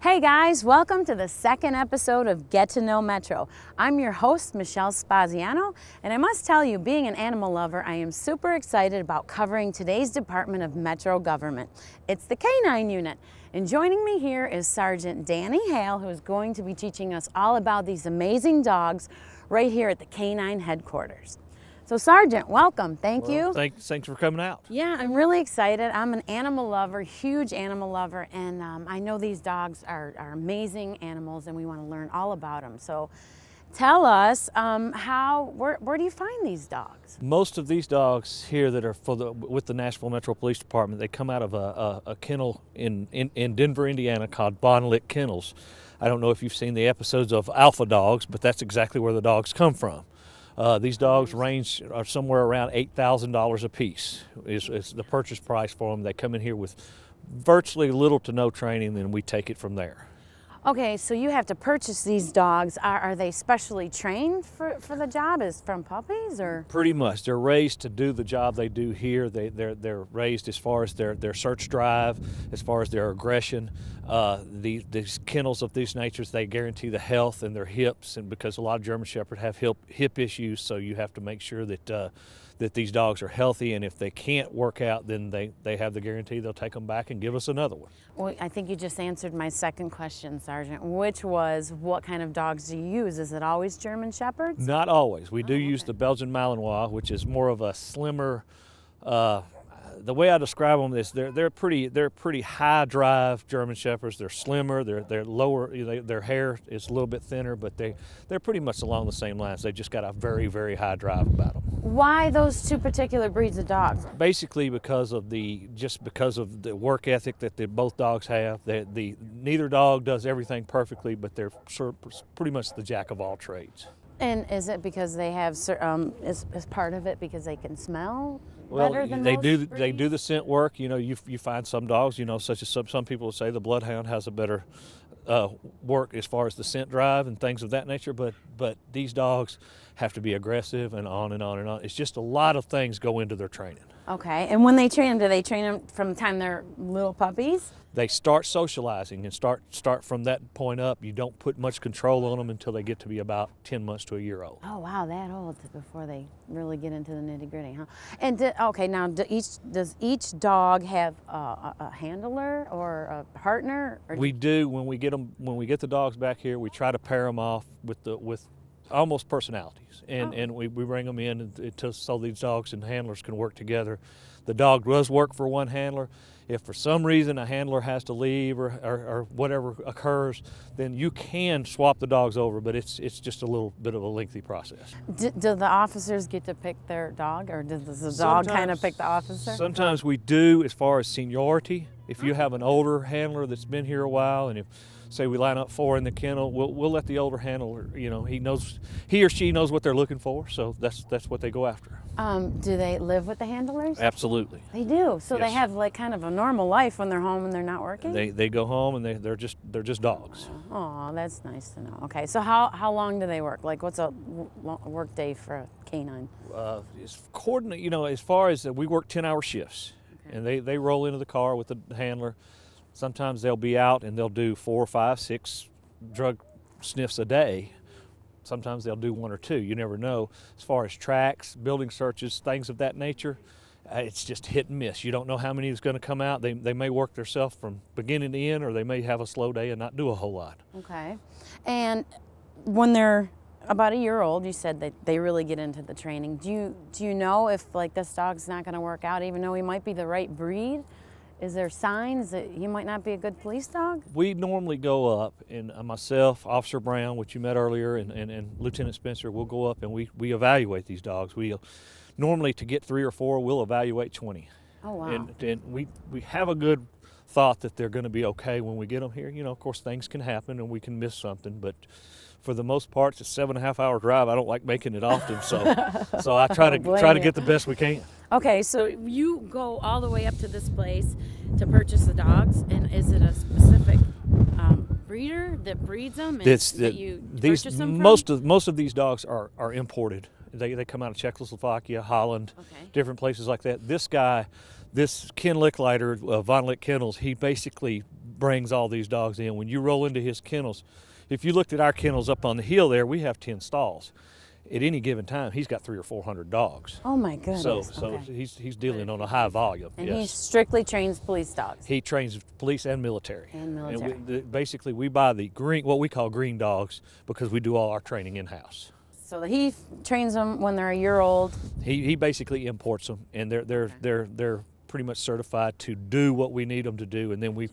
Hey guys, welcome to the second episode of Get to Know Metro. I'm your host, Michelle Spaziano, and I must tell you, being an animal lover, I am super excited about covering today's Department of Metro Government. It's the K9 Unit, and joining me here is Sergeant Danny Hale, who is going to be teaching us all about these amazing dogs right here at the K9 headquarters. So Sergeant, welcome. Thank you. Thanks for coming out. Yeah, I'm really excited. I'm an animal lover, huge animal lover, and I know these dogs are amazing animals and we want to learn all about them. So tell us, where do you find these dogs? Most of these dogs here that are with the Nashville Metro Police Department, they come out of a kennel in Denver, Indiana called Bonlick Kennels. I don't know if you've seen the episodes of Alpha Dogs, but that's exactly where the dogs come from. These dogs are somewhere around $8,000 a piece is the purchase price for them. They come in here with virtually little to no training, and we take it from there. Okay, so you have to purchase these dogs. Are they specially trained for the job? Is from puppies or? Pretty much. They're raised to do the job they do here. They're raised as far as their search drive, as far as their aggression. These kennels of these natures, they guarantee the health in their hips, and because a lot of German Shepherds have hip issues, so you have to make sure that these dogs are healthy, and if they can't work out, then they have the guarantee they'll take them back and give us another one. Well, I think you just answered my second question, Sergeant, which was, what kind of dogs do you use? Is it always German Shepherds? Not always. We do use the Belgian Malinois, which is more of a slimmer, the way I describe them is they're pretty high drive German Shepherds. They're slimmer, they're lower, their hair is a little bit thinner, but they're pretty much along the same lines. They just got a very, very high drive about them. Why those two particular breeds of dogs? Basically because of the work ethic that both dogs have. Neither dog does everything perfectly, but they're pretty much the jack of all trades. And is it because they have, is part of it because they can smell? Well, they do the scent work. You find some dogs, such as some people say the bloodhound has a better work as far as the scent drive and things of that nature. But these dogs have to be aggressive and on and on and on. It's just a lot of things go into their training. Okay, and when they train them, do they train them from the time they're little puppies? They start socializing and start from that point up. You don't put much control on them until they get to be about 10 months to a year old. Oh wow, that old before they really get into the nitty gritty, huh? And okay, now does each dog have a handler or a partner? Or we do. When we get the dogs back here, we try to pair them off with almost personalities, and we bring them in so these dogs and handlers can work together. The dog does work for one handler. If for some reason a handler has to leave or whatever occurs, then you can swap the dogs over, but it's just a little bit of a lengthy process. Do the officers get to pick their dog, or does the dog kind of pick the officer? Sometimes we do, as far as seniority. If you have an older handler that's been here a while, and if say we line up 4 in the kennel, we'll let the older handler, he or she knows what they're looking for, so that's what they go after. Do they live with the handlers? Absolutely. They do. So yes. They have like kind of a normal life when they're home and they're not working? They go home and they're just dogs. Oh, that's nice to know. Okay, so how long do they work? Like, what's a work day for a canine? It's coordinate, as far as we work 10-hour shifts. Okay. And they roll into the car with the handler. Sometimes they'll be out and they'll do 4, 5, 6 drug sniffs a day. Sometimes they'll do 1 or 2. You never know. As far as tracks, building searches, things of that nature, it's just hit and miss. You don't know how many is going to come out. They may work themselves from beginning to end, or they may have a slow day and not do a whole lot. Okay. And when they're about a year old, you said that they really get into the training. Do you know if like this dog's not going to work out, even though he might be the right breed? Is there signs that he might not be a good police dog? We normally go up, and myself, Officer Brown, which you met earlier, and Lieutenant Spencer, we'll go up and we evaluate these dogs. Normally, to get 3 or 4, we'll evaluate 20. Oh, wow. And we have a good thought that they're going to be okay when we get them here. Of course, things can happen and we can miss something, but for the most part, it's a 7.5-hour drive. I don't like making it often, so I try to get the best we can. Okay, so you go all the way up to this place to purchase the dogs, and is it a specific breeder that breeds them that you purchase them from? Most of these dogs are imported. They come out of Czechoslovakia, Holland, okay, different places like that. This guy, this Ken Licklider, Von Lick Kennels, he basically brings all these dogs in. When you roll into his kennels, if you looked at our kennels up on the hill there, we have 10 stalls. At any given time, he's got 300 or 400 dogs. Oh my goodness. So okay. he's dealing on a high volume. And yes. he strictly trains police dogs. He trains police and military. And military. And basically, we buy the green, what we call green dogs, because we do all our training in-house. So he trains them when they're a year old. He basically imports them, and they're pretty much certified to do what we need them to do, and then we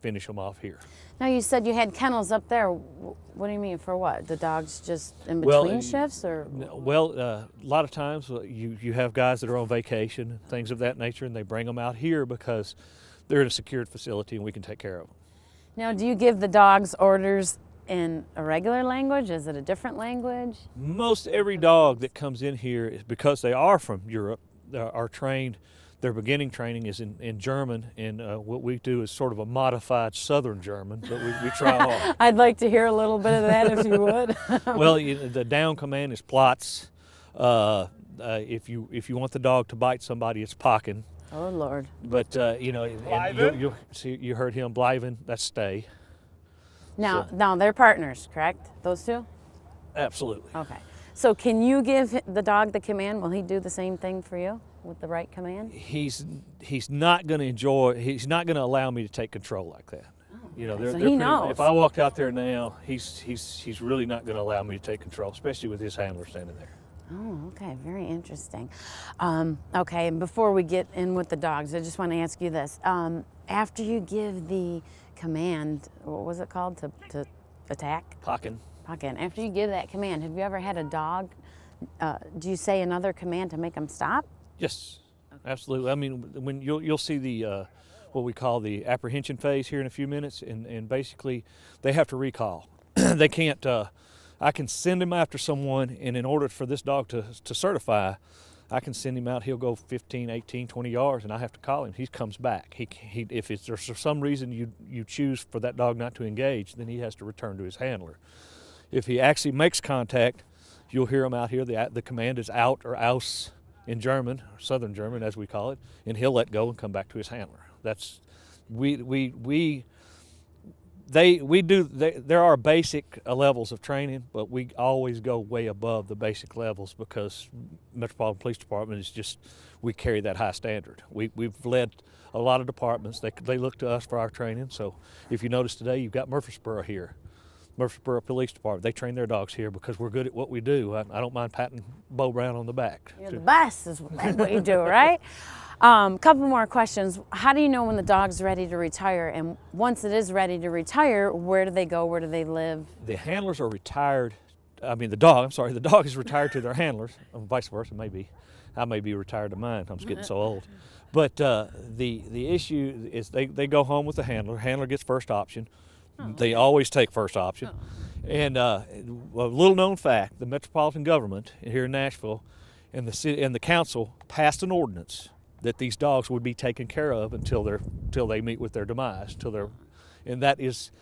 finish them off here. Now you said you had kennels up there. What do you mean for what? The dogs just in between shifts, or? Well, a lot of times you have guys that are on vacation, things of that nature, and they bring them out here because they're in a secured facility and we can take care of them. Now, do you give the dogs orders in a regular language? Is it a different language? Most every dog that comes in here is, because they are from Europe, are trained. Their beginning training is in German, and what we do is sort of a modified Southern German, but we try hard. I'd like to hear a little bit of that if you would. Well, the down command is PLATZ. If you want the dog to bite somebody, it's PACKEN. Oh Lord! But you heard him, bleiben. That's stay. Now they're partners, correct? Those two? Absolutely. Okay. So can you give the dog the command? Will he do the same thing for you with the right command? He's not going to enjoy. He's not going to allow me to take control like that. Oh, you know, so he knows. If I walked out there now, he's really not going to allow me to take control, especially with his handler standing there. Oh, okay, very interesting. Okay, and before we get in with the dogs, I just want to ask you this. After you give the command, what was it called, to attack? PACKEN. PACKEN. After you give that command, have you ever had a dog, do you say another command to make them stop? Yes, absolutely. I mean, when you'll see the what we call the apprehension phase here in a few minutes, and basically they have to recall. They can't. I can send him after someone, and in order for this dog to certify, I can send him out. He'll go 15, 18, 20 yards, and I have to call him. He comes back. If there's for some reason you choose for that dog not to engage, then he has to return to his handler. If he actually makes contact, you'll hear him out here. The command is out or aus in German, Southern German as we call it, and he'll let go and come back to his handler. That's there are basic levels of training, but we always go way above the basic levels because Metropolitan Police Department is just, we carry that high standard. We've led a lot of departments. They look to us for our training. So if you notice today, you've got Murfreesboro here. Murfreesboro Police Department, they train their dogs here because we're good at what we do. I don't mind patting Bo Brown on the back. You're the best is what you do, right? Couple more questions. How do you know when the dog's ready to retire? And once it is ready to retire, where do they go? Where do they live? The handlers are retired. I mean, the dog is retired to their handlers, vice versa, maybe. I may be retired to mine. I'm just getting so old. But the issue is they go home with the handler. Handler gets first option. They always take first option. And a little known fact, the metropolitan government here in Nashville and the city and the council passed an ordinance that these dogs would be taken care of until they meet with their demise, and that is,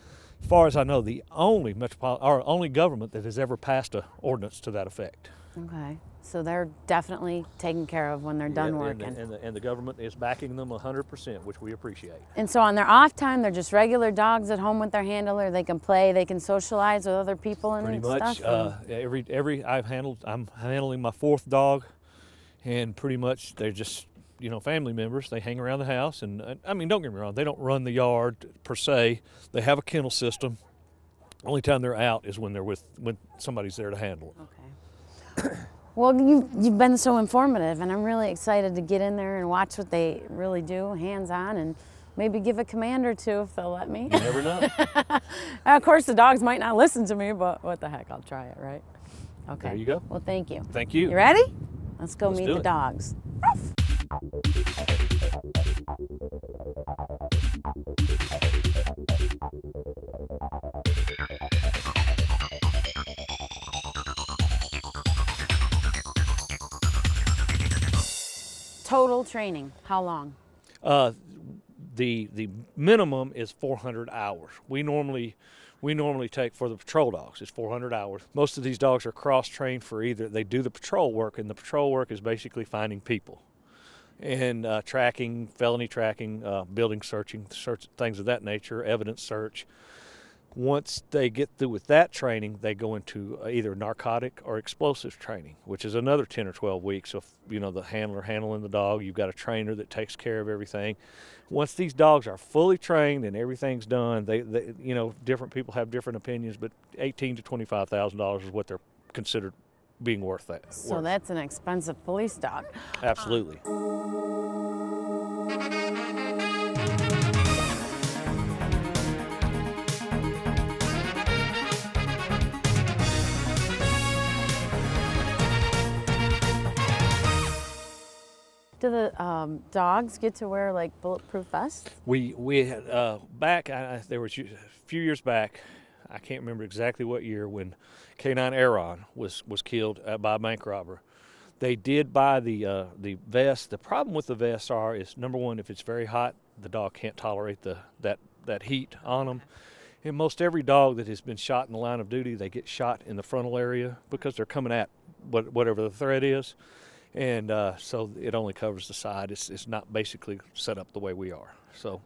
as far as I know, the only only government that has ever passed an ordinance to that effect. Okay, so they're definitely taken care of when they're done working. And the government is backing them 100%, which we appreciate. And so on their off time, they're just regular dogs at home with their handler. They can play, they can socialize with other people and stuff. Pretty much. I'm handling my fourth dog, and pretty much they're just, family members. They hang around the house, and I mean, don't get me wrong, they don't run the yard per se. They have a kennel system. Only time they're out is when somebody's there to handle them. Okay. Well, you've been so informative, and I'm really excited to get in there and watch what they really do, hands-on, and maybe give a command or two if they'll let me. You never know. Of course, the dogs might not listen to me, but what the heck, I'll try it, right? Okay. There you go. Well, thank you. Thank you. You ready? Let's go meet do the it. dogs. Total training, how long? The minimum is 400 hours. We normally take, for the patrol dogs, it's 400 hours. Most of these dogs are cross-trained for either, they do the patrol work, and the patrol work is basically finding people. and tracking, felony tracking, building searching, things of that nature, evidence search. Once they get through with that training, they go into either narcotic or explosives training, which is another 10 or 12 weeks. So, if, the handler handling the dog, you've got a trainer that takes care of everything. Once these dogs are fully trained and everything's done, they different people have different opinions, but $18,000 to $25,000 is what they're considered being worth that. So that's an expensive police dog. Absolutely. Do the dogs get to wear like bulletproof vests? We had there was a few years back, I can't remember exactly what year, when K9 Aaron was killed by a bank robber. They did buy the vest. The problem with the vests is, number one, if it's very hot, the dog can't tolerate that heat on them. And most every dog that has been shot in the line of duty, they get shot in the frontal area because they're coming at whatever the threat is. And so it only covers the side. It's not basically set up the way we are. So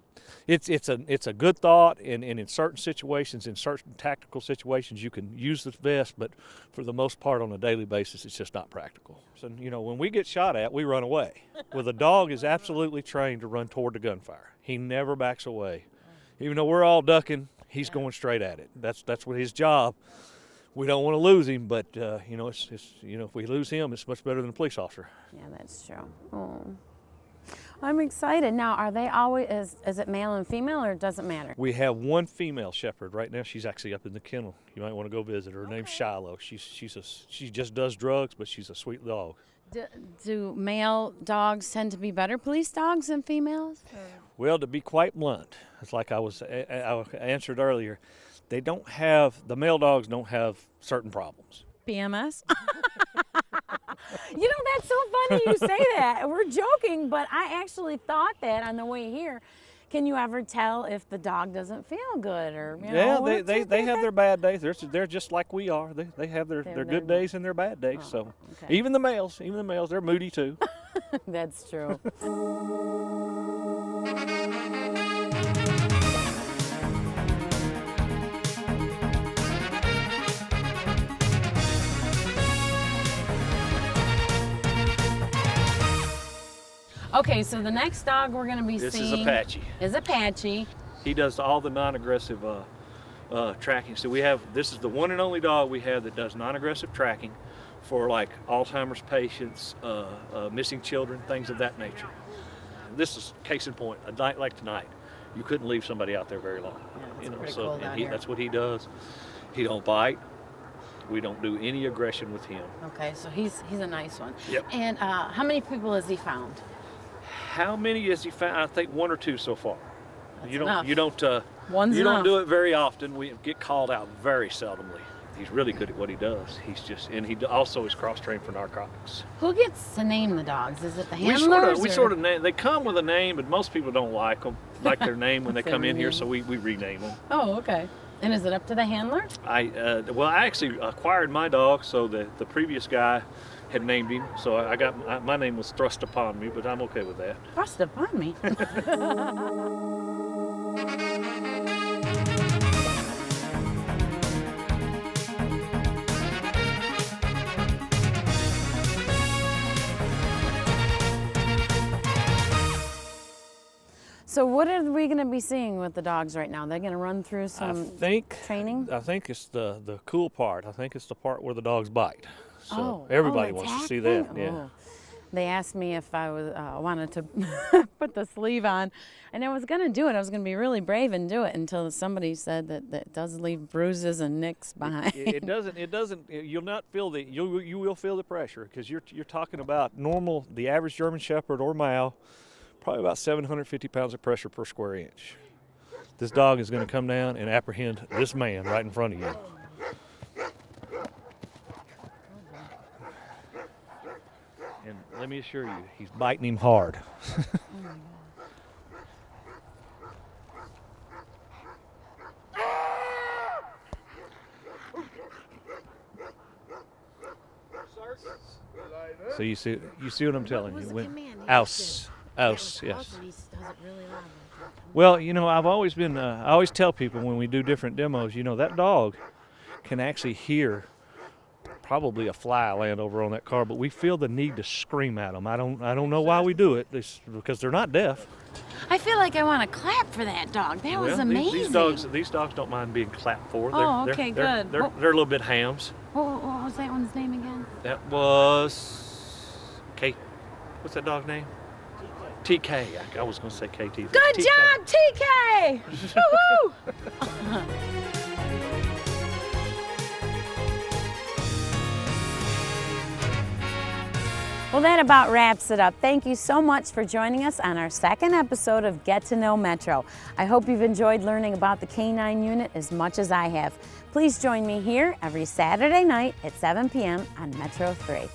it's a good thought, and in certain situations, in certain tactical situations, you can use the vest, but for the most part on a daily basis, it's just not practical. So, when we get shot at, we run away. Well, the dog is absolutely trained to run toward the gunfire. He never backs away. Even though we're all ducking, he's going straight at it. That's what his job. We don't want to lose him, but if we lose him, it's much better than a police officer. Yeah, that's true. Oh, I'm excited. Now, are they always? Is it male and female, or does it matter? We have one female shepherd right now. She's actually up in the kennel. You might want to go visit her. Her name's Shiloh. She just does drugs, but she's a sweet dog. Do male dogs tend to be better police dogs than females? Well, to be quite blunt, it's like I answered earlier. The male dogs don't have certain problems. PMS? That's so funny you say that. We're joking, but I actually thought that on the way here. Can you ever tell if the dog doesn't feel good, or they have their bad days. They're just like we are. They have their good days and their bad days. So okay. even the males, they're moody too. That's true. Okay, so the next dog we're going to be seeing is Apache. He does all the non-aggressive tracking. So this is the one and only dog we have that does non-aggressive tracking for like Alzheimer's patients, missing children, things of that nature. This is case in point. A night like tonight, you couldn't leave somebody out there very long. Yeah, that's what he does. He don't bite. We don't do any aggression with him. Okay, so he's a nice one. Yep. And how many people has he found? How many has he found? I think one or two so far. You don't do it very often. We get called out very seldomly. He's really good at what he does. And he also is cross-trained for narcotics. Who gets to name the dogs? Is it the handlers? We sort of name. They come with a name, but most people don't like their name when they come in here, so we rename them. Oh, okay. And is it up to the handler? I actually acquired my dog, so the previous guy had named him, so my name was thrust upon me, but I'm okay with that. Thrust upon me? So what are we going to be seeing with the dogs right now? They're going to run through some training? I think it's the cool part. I think it's the part where the dogs bite. So everybody wants to see that. Yeah. Oh. They asked me if I wanted to put the sleeve on, and I was going to do it. I was going to be really brave and do it until somebody said that it does leave bruises and nicks behind. It doesn't. You'll not feel you will feel the pressure, because you're talking about the average German Shepherd or Mal, probably about 750 pounds of pressure per square inch. This dog is going to come down and apprehend this man right in front of you. And let me assure you, he's biting him hard. So you see what I'm telling was you. the command? Aus, aus, Oh, yes. so he does it really loud. Well, you know, I've always been, I always tell people when we do different demos, you know, that dog can actually hear probably a fly land over on that car, but we feel the need to scream at them. I don't know why we do it. It's because they're not deaf. I feel like I want to clap for that dog. That was amazing. These dogs don't mind being clapped for. Oh, okay, good. They're a little bit hams. What was that one's name again? That was what's that dog's name? TK. I was going to say KT. Good job, TK! Woo-hoo! Well, that about wraps it up. Thank you so much for joining us on our second episode of Get to Know Metro. I hope you've enjoyed learning about the K9 unit as much as I have. Please join me here every Saturday night at 7 p.m. on Metro 3.